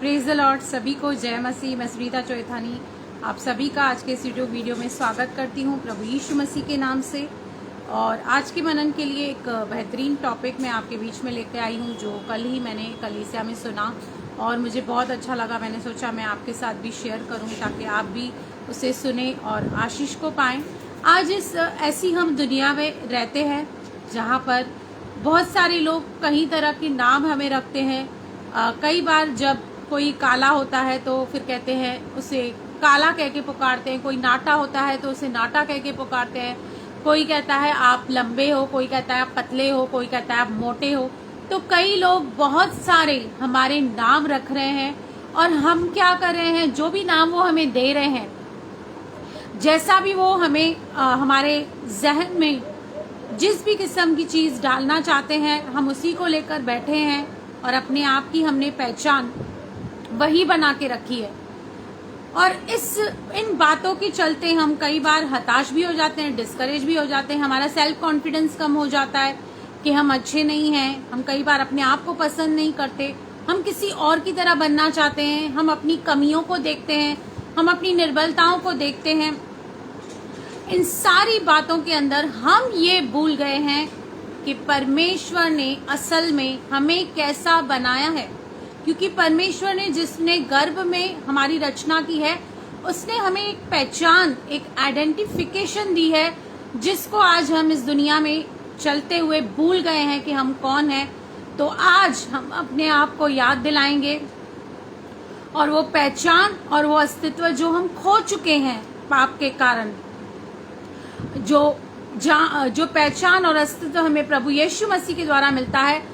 Praise the Lord. सभी को जय मसीह। मैं सुनीता चोइथानी आप सभी का आज के इस यूट्यूब वीडियो में स्वागत करती हूँ प्रभु यीशु मसीह के नाम से। और आज के मनन के लिए एक बेहतरीन टॉपिक मैं आपके बीच में लेकर आई हूँ, जो कल ही मैंने कलीसिया में सुना और मुझे बहुत अच्छा लगा। मैंने सोचा मैं आपके साथ भी शेयर करूँ ताकि आप भी उसे सुने और आशीष को पाएं। आज ऐसी हम दुनिया में रहते हैं जहाँ पर बहुत सारे लोग कई तरह के नाम हमें रखते हैं। कई बार जब कोई काला होता है तो फिर कहते हैं उसे काला कह के पुकारते हैं, कोई नाटा होता है तो उसे नाटा कह के पुकारते हैं, कोई कहता है आप लंबे हो, कोई कहता है आप पतले हो, कोई कहता है आप मोटे हो। तो कई लोग बहुत सारे हमारे नाम रख रहे हैं और हम क्या कर रहे हैं, जो भी नाम वो हमें दे रहे हैं, जैसा भी वो हमें हमारे जहन में जिस भी किस्म की चीज डालना चाहते हैं हम उसी को लेकर बैठे हैं और अपने आप की हमने पहचान वही बना के रखी है। और इन बातों के चलते हम कई बार हताश भी हो जाते हैं, डिस्करेज भी हो जाते हैं, हमारा सेल्फ कॉन्फिडेंस कम हो जाता है कि हम अच्छे नहीं हैं। हम कई बार अपने आप को पसंद नहीं करते, हम किसी और की तरह बनना चाहते हैं, हम अपनी कमियों को देखते हैं, हम अपनी निर्बलताओं को देखते हैं। इन सारी बातों के अंदर हम ये भूल गए हैं कि परमेश्वर ने असल में हमें कैसा बनाया है। क्योंकि परमेश्वर ने जिसने गर्भ में हमारी रचना की है उसने हमें एक पहचान, एक आइडेंटिफिकेशन दी है, जिसको आज हम इस दुनिया में चलते हुए भूल गए हैं कि हम कौन हैं। तो आज हम अपने आप को याद दिलाएंगे और वो पहचान और वो अस्तित्व जो हम खो चुके हैं पाप के कारण, जो पहचान और अस्तित्व हमें प्रभु यीशु मसीह के द्वारा मिलता है,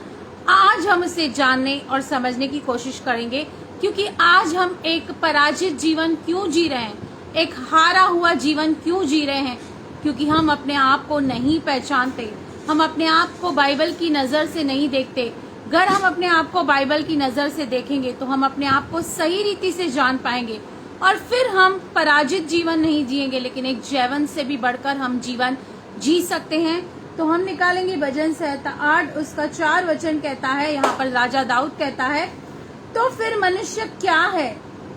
आज हम उसे जानने और समझने की कोशिश करेंगे। क्योंकि आज हम एक पराजित जीवन क्यों जी रहे हैं, एक हारा हुआ जीवन क्यों जी रहे हैं, क्योंकि हम अपने आप को नहीं पहचानते, हम अपने आप को बाइबल की नजर से नहीं देखते। अगर हम अपने आप को बाइबल की नजर से देखेंगे तो हम अपने आप को सही रीति से जान पाएंगे और फिर हम पराजित जीवन नहीं जिएंगे, लेकिन एक जैवन से भी बढ़कर हम जीवन जी सकते हैं। तो हम निकालेंगे भजन संहिता 8 उसका 4 वचन कहता है, यहाँ पर राजा दाऊद कहता है, तो फिर मनुष्य क्या है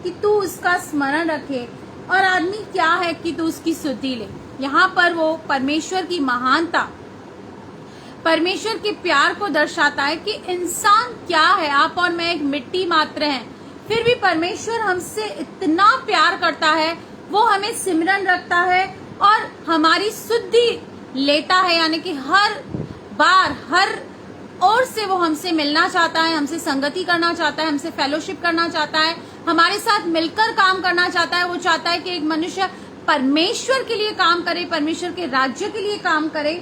कि तू उसका स्मरण रखे और आदमी क्या है कि तू उसकी सुधि ले। यहाँ पर वो परमेश्वर की महानता, परमेश्वर के प्यार को दर्शाता है कि इंसान क्या है। आप और मैं एक मिट्टी मात्र हैं, फिर भी परमेश्वर हमसे इतना प्यार करता है, वो हमें सिमरन रखता है और हमारी सुधि लेता है। यानी कि हर बार हर ओर से वो हमसे मिलना चाहता है, हमसे संगति करना चाहता है, हमसे फेलोशिप करना चाहता है, हमारे साथ मिलकर काम करना चाहता है। वो चाहता है कि एक मनुष्य परमेश्वर के लिए काम करे, परमेश्वर के राज्य के लिए काम करे,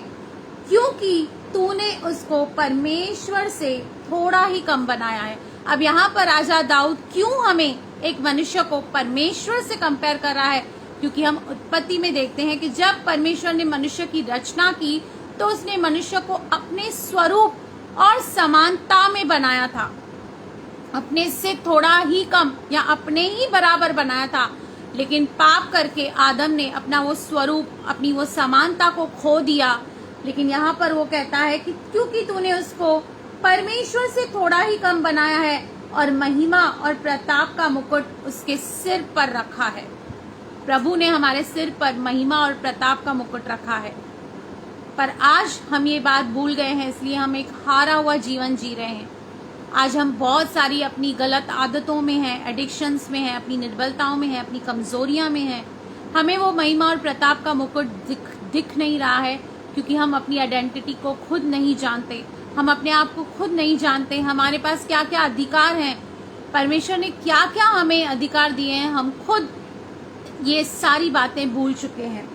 क्योंकि तूने उसको परमेश्वर से थोड़ा ही कम बनाया है। अब यहाँ पर राजा दाऊद क्यों हमें एक मनुष्य को परमेश्वर से कंपेयर कर रहा है, क्योंकि हम उत्पत्ति में देखते हैं कि जब परमेश्वर ने मनुष्य की रचना की तो उसने मनुष्य को अपने स्वरूप और समानता में बनाया था, अपने से थोड़ा ही कम या अपने ही बराबर बनाया था। लेकिन पाप करके आदम ने अपना वो स्वरूप, अपनी वो समानता को खो दिया। लेकिन यहाँ पर वो कहता है कि क्योंकि तूने उसको परमेश्वर से थोड़ा ही कम बनाया है और महिमा और प्रताप का मुकुट उसके सिर पर रखा है। प्रभु ने हमारे सिर पर महिमा और प्रताप का मुकुट रखा है, पर आज हम ये बात भूल गए हैं, इसलिए हम एक हारा हुआ जीवन जी रहे हैं। आज हम बहुत सारी अपनी गलत आदतों में हैं, एडिक्शंस में हैं, अपनी निर्बलताओं में हैं, अपनी कमजोरियां में हैं। हमें वो महिमा और प्रताप का मुकुट दिख नहीं रहा है, क्योंकि हम अपनी आइडेंटिटी को खुद नहीं जानते, हम अपने आप को खुद नहीं जानते, हमारे पास क्या क्या अधिकार हैं, परमेश्वर ने क्या क्या हमें अधिकार दिए हैं, हम खुद ये सारी बातें भूल चुके हैं।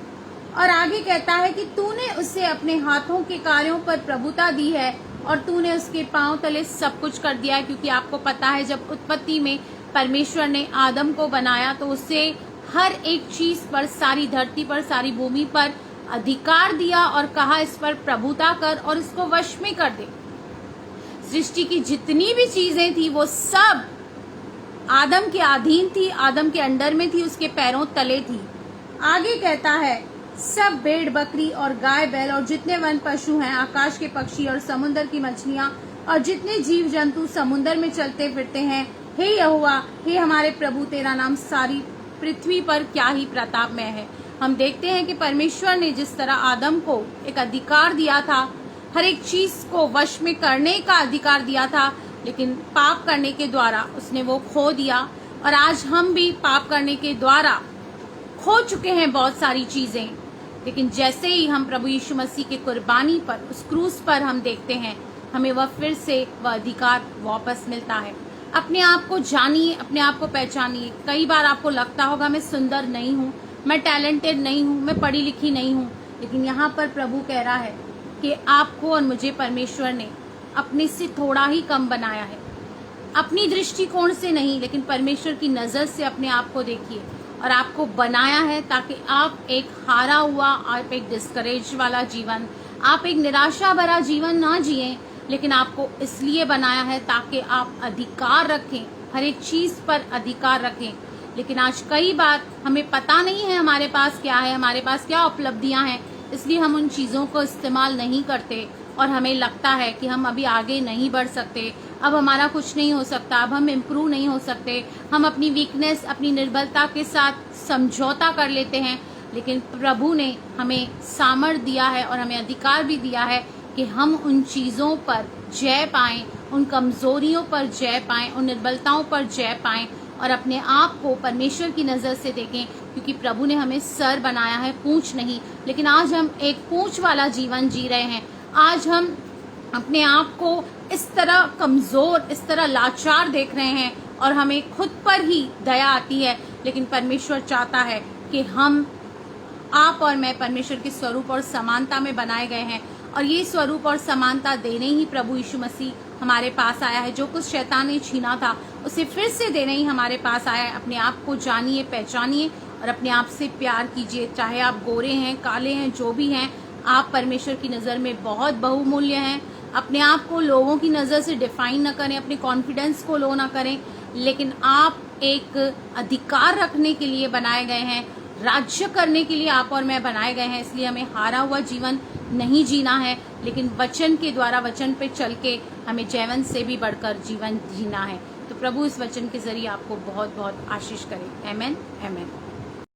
और आगे कहता है कि तूने उसे अपने हाथों के कार्यों पर प्रभुता दी है और तूने उसके पांव तले सब कुछ कर दिया है। क्योंकि आपको पता है जब उत्पत्ति में परमेश्वर ने आदम को बनाया तो उसे हर एक चीज पर, सारी धरती पर, सारी भूमि पर अधिकार दिया और कहा इस पर प्रभुता कर और इसको वश में कर दे। सृष्टि की जितनी भी चीजें थी वो सब आदम के अधीन थी, आदम के अंडर में थी, उसके पैरों तले थी। आगे कहता है सब भेड़ बकरी और गाय बैल और जितने वन पशु हैं, आकाश के पक्षी और समुद्र की मछलियां और जितने जीव जंतु समुद्र में चलते फिरते हैं, हे यहोवा, हे हमारे प्रभु, तेरा नाम सारी पृथ्वी पर क्या ही प्रतापमय है। हम देखते हैं कि परमेश्वर ने जिस तरह आदम को एक अधिकार दिया था, हर एक चीज को वश में करने का अधिकार दिया था, लेकिन पाप करने के द्वारा उसने वो खो दिया। और आज हम भी पाप करने के द्वारा खो चुके हैं बहुत सारी चीजें। लेकिन जैसे ही हम प्रभु यीशु मसीह के कुर्बानी पर, उस क्रूस पर हम देखते हैं, हमें वह फिर से वह अधिकार वापस मिलता है। अपने आप को जानिए, अपने आप को पहचानिए। कई बार आपको लगता होगा मैं सुंदर नहीं हूँ, मैं टैलेंटेड नहीं हूँ, मैं पढ़ी लिखी नहीं हूँ, लेकिन यहाँ पर प्रभु कह रहा है कि आपको और मुझे परमेश्वर ने अपने से थोड़ा ही कम बनाया है। अपनी दृष्टिकोण से नहीं, लेकिन परमेश्वर की नजर से अपने आप को देखिए। और आपको बनाया है ताकि आप एक हारा हुआ, आप एक डिस्करेज वाला जीवन, आप एक निराशा भरा जीवन ना जिए, लेकिन आपको इसलिए बनाया है ताकि आप अधिकार रखें, हर एक चीज पर अधिकार रखें। लेकिन आज कई बार हमें पता नहीं है हमारे पास क्या है, हमारे पास क्या उपलब्धियां हैं, इसलिए हम उन चीजों को इस्तेमाल नहीं करते और हमें लगता है कि हम अभी आगे नहीं बढ़ सकते, अब हमारा कुछ नहीं हो सकता, अब हम इम्प्रूव नहीं हो सकते। हम अपनी वीकनेस, अपनी निर्बलता के साथ समझौता कर लेते हैं। लेकिन प्रभु ने हमें सामर्थ्य दिया है और हमें अधिकार भी दिया है कि हम उन चीज़ों पर जय पाएं, उन कमजोरियों पर जय पाएं, उन निर्बलताओं पर जय पाएं और अपने आप को परमेश्वर की नज़र से देखें। क्योंकि प्रभु ने हमें सर बनाया है, पूंछ नहीं। लेकिन आज हम एक पूंछ वाला जीवन जी रहे हैं। आज हम अपने आप को इस तरह कमजोर, इस तरह लाचार देख रहे हैं और हमें खुद पर ही दया आती है। लेकिन परमेश्वर चाहता है कि हम, आप और मैं परमेश्वर के स्वरूप और समानता में बनाए गए हैं और ये स्वरूप और समानता देने ही प्रभु यीशु मसीह हमारे पास आया है। जो कुछ शैतान ने छीना था उसे फिर से देने ही हमारे पास आया है। अपने आप को जानिए, पहचानिए और अपने आप से प्यार कीजिए। चाहे आप गोरे हैं, काले हैं, जो भी हैं, आप परमेश्वर की नज़र में बहुत बहुमूल्य हैं। अपने आप को लोगों की नज़र से डिफाइन न करें, अपने कॉन्फिडेंस को लो ना करें, लेकिन आप एक अधिकार रखने के लिए बनाए गए हैं, राज्य करने के लिए आप और मैं बनाए गए हैं। इसलिए हमें हारा हुआ जीवन नहीं जीना है, लेकिन वचन के द्वारा, वचन पे चल के हमें जीवन से भी बढ़कर जीवन जीना है। तो प्रभु इस वचन के जरिए आपको बहुत बहुत आशीष करे। आमेन, आमेन।